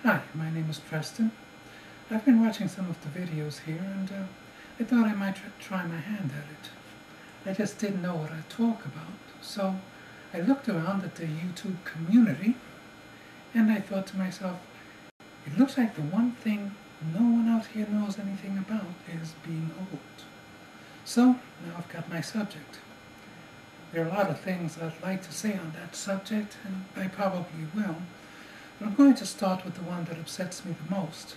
Hi, my name is Preston. I've been watching some of the videos here and I thought I might try my hand at it. I just didn't know what I'd talk about, so I looked around at the YouTube community and I thought to myself, it looks like the one thing no one out here knows anything about is being old. So now I've got my subject. There are a lot of things I'd like to say on that subject, and I probably will. But I'm going to start with the one that upsets me the most,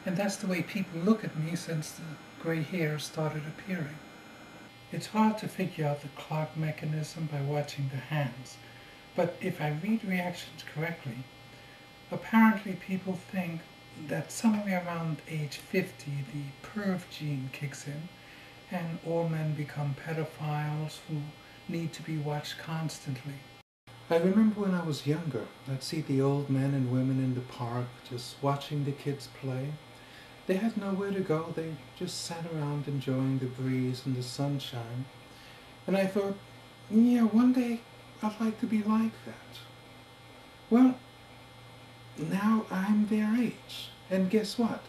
and that's the way people look at me since the gray hair started appearing. It's hard to figure out the clock mechanism by watching the hands, but if I read reactions correctly, apparently people think that somewhere around age 50 the perv gene kicks in and all men become pedophiles who need to be watched constantly. I remember when I was younger, I'd see the old men and women in the park just watching the kids play. They had nowhere to go, they just sat around enjoying the breeze and the sunshine. And I thought, yeah, one day I'd like to be like that. Well, now I'm their age, and guess what?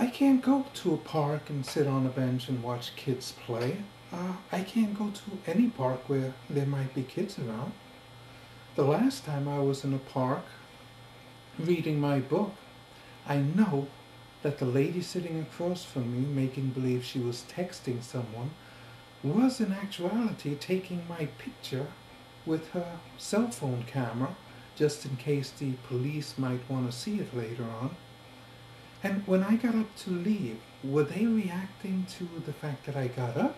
I can't go to a park and sit on a bench and watch kids play. I can't go to any park where there might be kids around. The last time I was in a park reading my book, I know that the lady sitting across from me making believe she was texting someone was in actuality taking my picture with her cell phone camera just in case the police might want to see it later on. And when I got up to leave, were they reacting to the fact that I got up?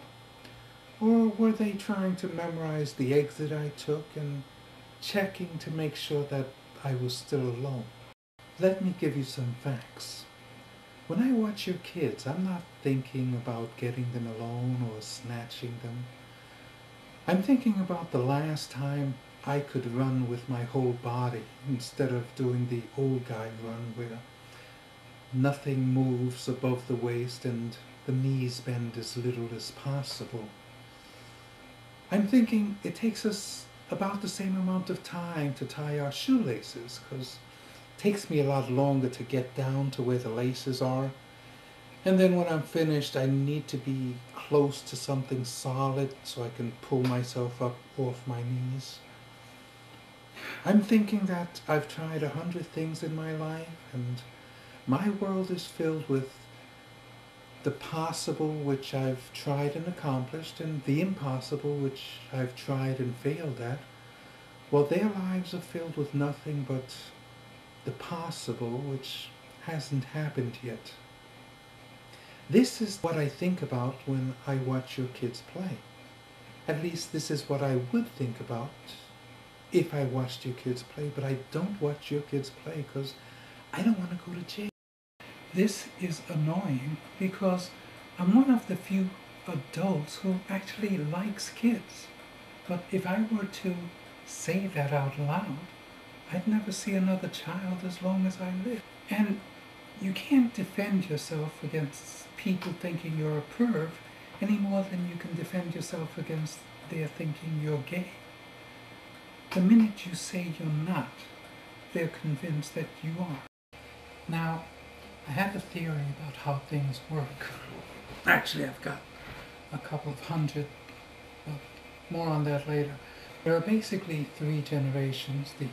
Or were they trying to memorize the exit I took and checking to make sure that I was still alone? Let me give you some facts. When I watch your kids, I'm not thinking about getting them alone or snatching them. I'm thinking about the last time I could run with my whole body instead of doing the old guy run where nothing moves above the waist and the knees bend as little as possible. I'm thinking it takes us about the same amount of time to tie our shoelaces, because it takes me a lot longer to get down to where the laces are. And then when I'm finished, I need to be close to something solid so I can pull myself up off my knees. I'm thinking that I've tried 100 things in my life, and my world is filled with the possible which I've tried and accomplished, and the impossible which I've tried and failed at, while their lives are filled with nothing but the possible which hasn't happened yet. This is what I think about when I watch your kids play. At least this is what I would think about if I watched your kids play, but I don't watch your kids play because I don't want to go to jail. This is annoying because I'm one of the few adults who actually likes kids. But if I were to say that out loud, I'd never see another child as long as I live. And you can't defend yourself against people thinking you're a perv any more than you can defend yourself against their thinking you're gay. The minute you say you're not, they're convinced that you are. Now, I have a theory about how things work. Actually, I've got a couple of hundred, but more on that later. There are basically three generations: the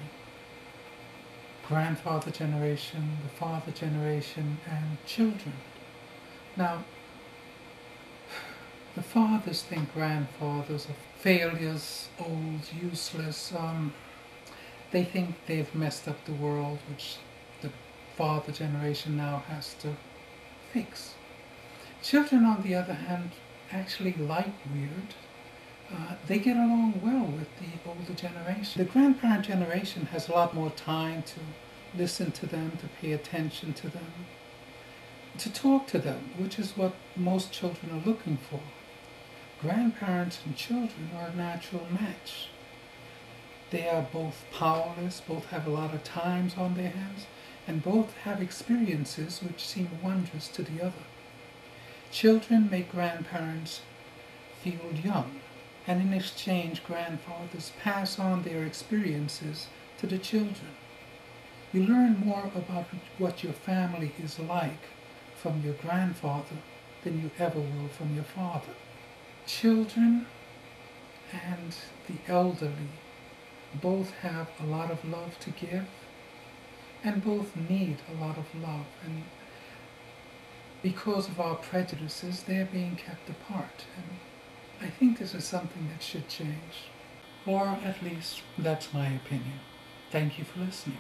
grandfather generation, the father generation, and children. Now, the fathers think grandfathers are failures, old, useless. They think they've messed up the world, which the father generation now has to fix. Children, on the other hand, actually like weird. They get along well with the older generation. The grandparent generation has a lot more time to listen to them, to pay attention to them, to talk to them, which is what most children are looking for. Grandparents and children are a natural match. They are both powerless, both have a lot of times on their hands, and both have experiences which seem wondrous to the other. Children make grandparents feel young, and in exchange grandfathers pass on their experiences to the children. You learn more about what your family is like from your grandfather than you ever will from your father. Children and the elderly both have a lot of love to give, and both need a lot of love, and because of our prejudices, they're being kept apart. And I think this is something that should change. Or at least, that's my opinion. Thank you for listening.